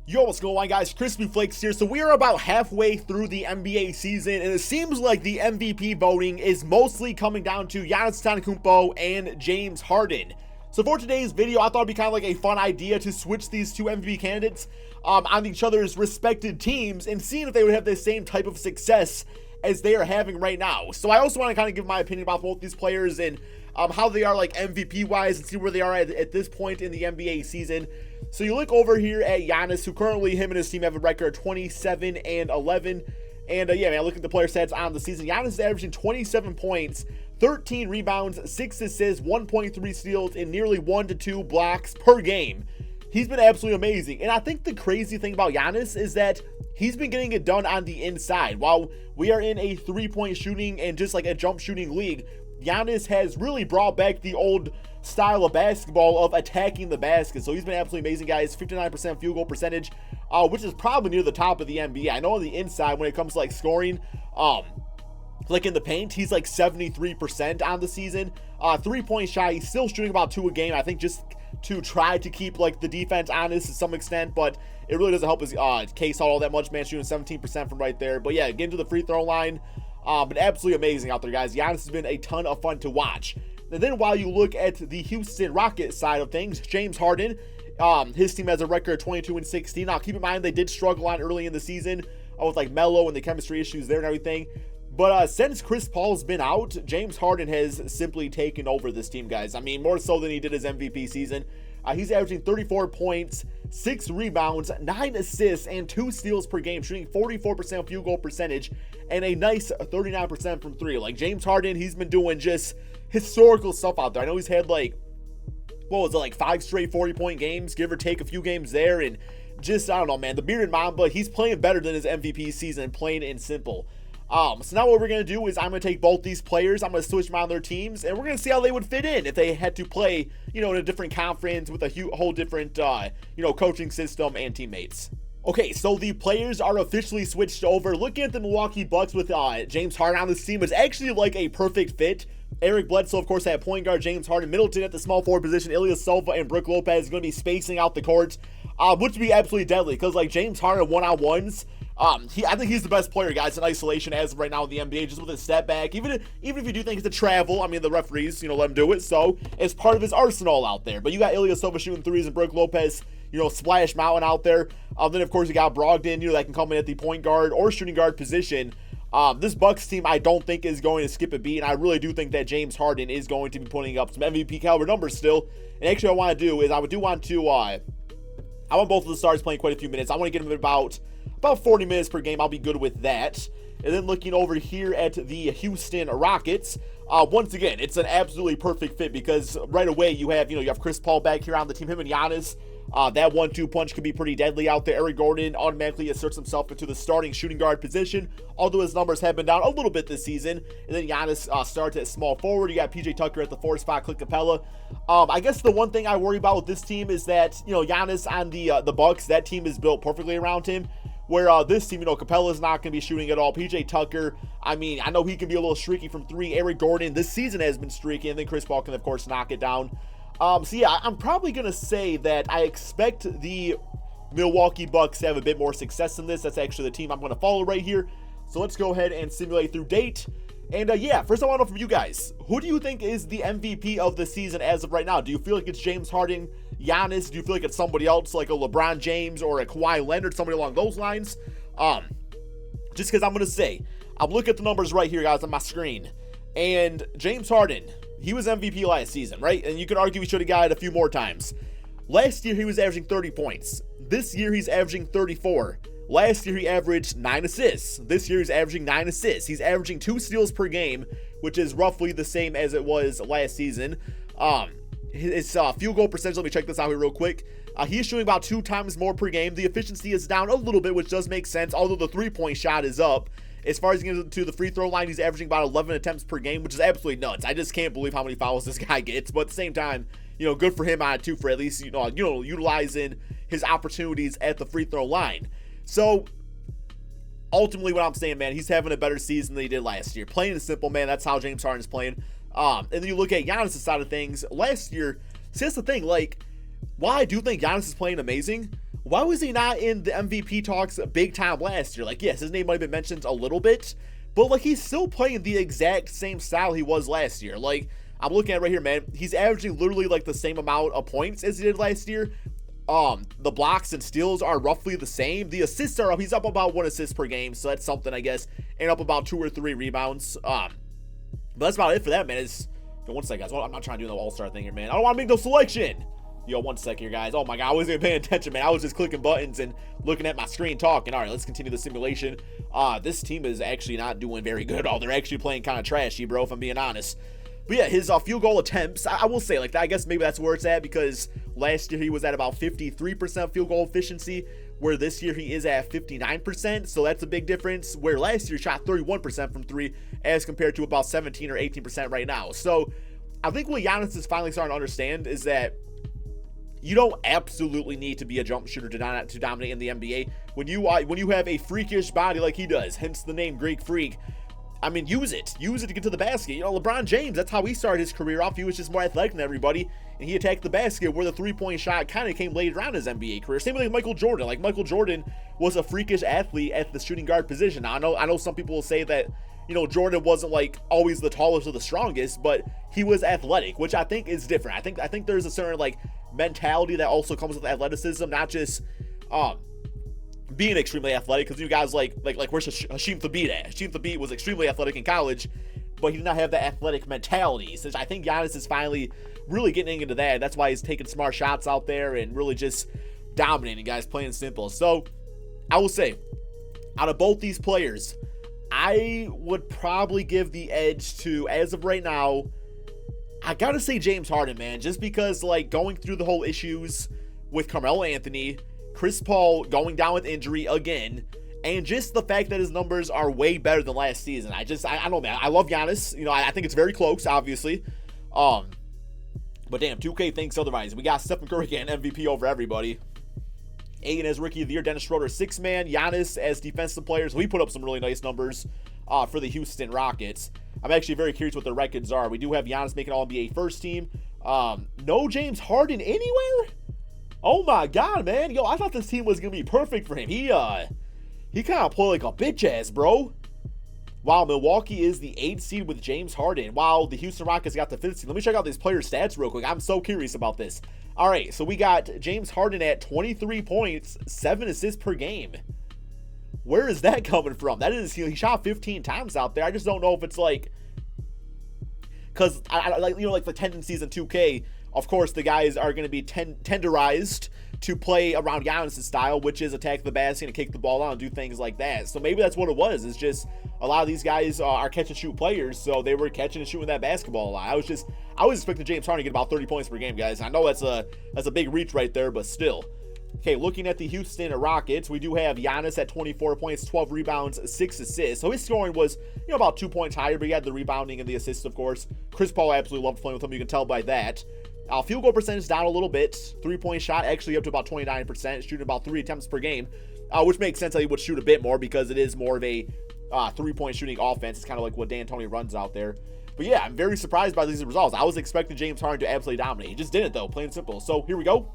Yo, what's going on, guys? KrispyFlakes here. So we are about halfway through the NBA season, and it seems like the MVP voting is mostly coming down to Giannis Antetokounmpo and James Harden. So for today's video, I thought it'd be kind of like a fun idea to switch these two MVP candidates on each other's respected teams and seeing if they would have the same type of success as they are having right now. So I also want to kind of give my opinion about both these players and how they are like MVP wise and see where they are at this point in the NBA season. So you look over here at Giannis, who currently him and his team have a record of 27-11. And yeah, man, look at the player stats on the season. Giannis is averaging 27 points, 13 rebounds, 6 assists, 1.3 steals, and nearly 1 to 2 blocks per game. He's been absolutely amazing. And I think the crazy thing about Giannis is that he's been getting it done on the inside. While we are in a three-point shooting and just like a jump shooting league, Giannis has really brought back the old style of basketball of attacking the basket. So he's been absolutely amazing, guys. 59% field goal percentage, which is probably near the top of the NBA. I know on the inside, when it comes to like scoring, like in the paint, he's like 73% on the season. 3-point shot, he's still shooting about 2 a game. I think just to try to keep like the defense honest to some extent, but it really doesn't help his case all that much, man. Shooting 17% from right there. But yeah, getting to the free throw line. But absolutely amazing out there, guys. Giannis has been a ton of fun to watch. And then while you look at the Houston Rockets side of things, James Harden, his team has a record of 22-16. Now, keep in mind, they did struggle on early in the season with like Melo and the chemistry issues there and everything. But since Chris Paul's been out, James Harden has simply taken over this team, guys. I mean, more so than he did his MVP season. He's averaging 34 points, 6 rebounds, 9 assists, and 2 steals per game, shooting 44% field goal percentage, and a nice 39% from 3. Like, James Harden, he's been doing just historical stuff out there. I know he's had, like, what was it, like 5 straight 40-point games, give or take a few games there, and just, I don't know, man, the Bearded Mamba, he's playing better than his MVP season, plain and simple. So now what we're going to do is I'm going to take both these players, I'm going to switch them on their teams, and we're going to see how they would fit in if they had to play, you know, in a different conference with a whole different, you know, coaching system and teammates. Okay, so the players are officially switched over. Looking at the Milwaukee Bucks with James Harden on this team is actually like a perfect fit. Eric Bledsoe, of course, at point guard, James Harden, Middleton at the small forward position, Ilyasova and Brook Lopez is going to be spacing out the court, which would be absolutely deadly because like James Harden one-on-ones, I think he's the best player, guys, in isolation as of right now in the NBA, just with his step back. Even if you do think it's a travel, I mean, the referees, you know, let him do it. So it's part of his arsenal out there. But you got Ilyasova shooting threes and Brook Lopez, you know, Splash Mountain out there. Then, of course, you got Brogdon, you know, that can come in at the point guard or shooting guard position. This Bucks team, I don't think is going to skip a beat, and I really do think that James Harden is going to be putting up some MVP caliber numbers still. And actually, what I want to do is I want both of the stars playing quite a few minutes. I want to get them about 40 minutes per game. I'll be good with that. And then looking over here at the Houston Rockets, once again, it's an absolutely perfect fit because right away you have Chris Paul back here on the team, him and Giannis. That 1-2 punch could be pretty deadly out there. Eric Gordon automatically asserts himself into the starting shooting guard position, although his numbers have been down a little bit this season. And then Giannis starts at small forward. You got PJ Tucker at the 4 spot, Clint Capella. I guess the one thing I worry about with this team is that, you know, Giannis on the Bucks, that team is built perfectly around him. Where this team, you know, Capella's not going to be shooting at all. PJ Tucker, I mean, I know he can be a little streaky from 3. Eric Gordon this season has been streaky, and then Chris Paul can, of course, knock it down. So yeah, I'm probably going to say that I expect the Milwaukee Bucks to have a bit more success in this. That's actually the team I'm going to follow right here. So let's go ahead and simulate through date. And yeah, first I want to know from you guys, who do you think is the MVP of the season as of right now? Do you feel like it's James Harden, Giannis? Do you feel like it's somebody else like a LeBron James or a Kawhi Leonard, somebody along those lines? Just because I'm going to say, I'm looking at the numbers right here, guys, on my screen. And James Harden, he was MVP last season, right? And you could argue he should have got it a few more times. Last year, he was averaging 30 points. This year, he's averaging 34. Last year, he averaged 9 assists. This year, he's averaging 9 assists. He's averaging 2 steals per game, which is roughly the same as it was last season. His field goal percentage, let me check this out here real quick. He's shooting about 2 times more per game. The efficiency is down a little bit, which does make sense, although the 3-point shot is up. As far as getting to the free throw line, he's averaging about 11 attempts per game, which is absolutely nuts. I just can't believe how many fouls this guy gets. But at the same time, you know, good for him on it too, for at least, you know, utilizing his opportunities at the free throw line. So ultimately what I'm saying, man, he's having a better season than he did last year. Plain and simple, man, that's how James Harden's playing. And then you look at Giannis' side of things. Last year, see, that's the thing, like, while I do think Giannis is playing amazing, why was he not in the MVP talks big time last year? Like, yes, his name might have been mentioned a little bit, but like he's still playing the exact same style he was last year. Like, I'm looking at it right here, man. He's averaging literally like the same amount of points as he did last year. The blocks and steals are roughly the same. The assists are up. He's up about 1 assist per game, so that's something, I guess, and up about 2 or 3 rebounds. But that's about it for that, man. One second, guys. I'm not trying to do the all-star thing here, man. I don't want to make no selection. Yo, 1 second here, guys. Oh my god, I wasn't even paying attention, man. I was just clicking buttons and looking at my screen talking. All right, let's continue the simulation. This team is actually not doing very good at all. They're actually playing kind of trashy, bro, if I'm being honest. But yeah, his field goal attempts, I will say, like, I guess maybe that's where it's at, because last year he was at about 53% field goal efficiency, where this year he is at 59%, so that's a big difference, where last year he shot 31% from 3, as compared to about 17 or 18% right now. So I think what Giannis is finally starting to understand is that you don't absolutely need to be a jump shooter to dominate in the NBA. When you have a freakish body like he does, hence the name Greek Freak, I mean, use it to get to the basket. You know, LeBron James, that's how he started his career off. He was just more athletic than everybody, and he attacked the basket, where the three-point shot kind of came later on in his NBA career. Same with Michael Jordan. Like, Michael Jordan was a freakish athlete at the shooting guard position. Now, I know some people will say that, you know, Jordan wasn't like always the tallest or the strongest, but he was athletic, which I think is different. I think there's a certain like mentality that also comes with athleticism, not just being extremely athletic, because you guys like where's Hasheem Thabeet at? Hasheem Thabeet was extremely athletic in college, but he did not have that athletic mentality. So I think Giannis is finally really getting into that. That's why he's taking smart shots out there and really just dominating, guys, plain and simple. So I will say, out of both these players, I would probably give the edge to, as of right now, I gotta say James Harden, man, just because, like, going through the whole issues with Carmelo Anthony, Chris Paul going down with injury again, and just the fact that his numbers are way better than last season. I don't know, man. I love Giannis. You know, I think it's very close, obviously. But damn, 2K thinks otherwise. We got Stephen Curry getting MVP over everybody. Ayton as Rookie of the Year, Dennis Schroeder 6-man, Giannis as Defensive Player. So he put up some really nice numbers for the Houston Rockets. I'm actually very curious what their records are. We do have Giannis making All-NBA first team. No James Harden anywhere? Oh my god, man. Yo, I thought this team was going to be perfect for him. He kind of played like a bitch ass, bro. Wow, Milwaukee is the 8th seed with James Harden. Wow, the Houston Rockets got the 5th seed. Let me check out these player stats real quick. I'm so curious about this. All right, so we got James Harden at 23 points, 7 assists per game. Where is that coming from? That is, he shot 15 times out there. I just don't know if it's like, because I like, you know, like the tendencies in 2K, of course, the guys are going to be tenderized to play around Giannis' style, which is attack the basket and kick the ball out and do things like that. So maybe that's what it was. It's just a lot of these guys are catch and shoot players, so they were catching and shooting that basketball a lot. I was expecting James Harden to get about 30 points per game, guys. I know that's a big reach right there, but still. Okay, looking at the Houston Rockets, we do have Giannis at 24 points, 12 rebounds, 6 assists. So his scoring was, you know, about 2 points higher, but he had the rebounding and the assists, of course. Chris Paul absolutely loved playing with him. You can tell by that. Field goal percentage down a little bit. 3-point shot actually up to about 29%, shooting about 3 attempts per game, which makes sense that he would shoot a bit more because it is more of a 3-point shooting offense. It's kind of like what D'Antoni runs out there. But yeah, I'm very surprised by these results. I was expecting James Harden to absolutely dominate. He just didn't, though, plain and simple. So here we go.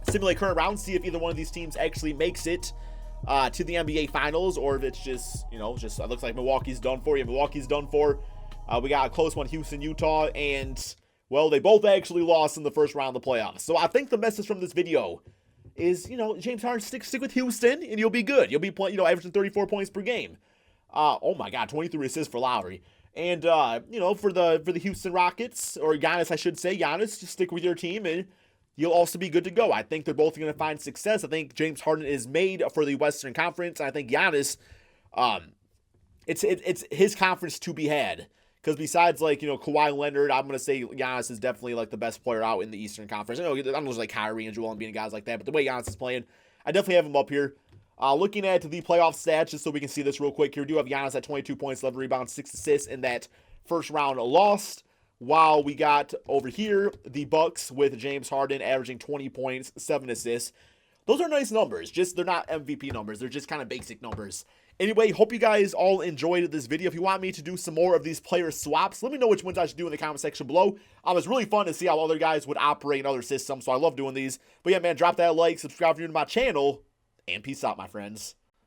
Simulate current round, see if either one of these teams actually makes it to the NBA Finals, or if it's just, you know, it looks like Milwaukee's done for. Yeah, Milwaukee's done for. We got a close one, Houston, Utah, and, well, they both actually lost in the first round of the playoffs. So I think the message from this video is, you know, James Harden, stick with Houston, and you'll be good. You'll be playing, you know, averaging 34 points per game. Oh my God, 23 assists for Lowry. And, you know, for the Houston Rockets, or Giannis, I should say, Giannis, just stick with your team, and you'll also be good to go. I think they're both going to find success. I think James Harden is made for the Western Conference. And I think Giannis, it's his conference to be had. Because besides, like, you know, Kawhi Leonard, I'm going to say Giannis is definitely, like, the best player out in the Eastern Conference. I know there's, like, Kyrie and Joel Embiid and guys like that. But the way Giannis is playing, I definitely have him up here. Looking at the playoff stats, just so we can see this real quick here, we do have Giannis at 22 points, 11 rebounds, 6 assists in that first round lost. While we got over here the Bucks with James Harden averaging 20 points, 7 assists. Those are nice numbers. Just they're not MVP numbers. They're just kind of basic numbers. Anyway, hope you guys all enjoyed this video. If you want me to do some more of these player swaps, let me know which ones I should do in the comment section below. It's really fun to see how other guys would operate in other systems, so I love doing these. But yeah, man, drop that like, subscribe if you're new to my channel, and peace out, my friends.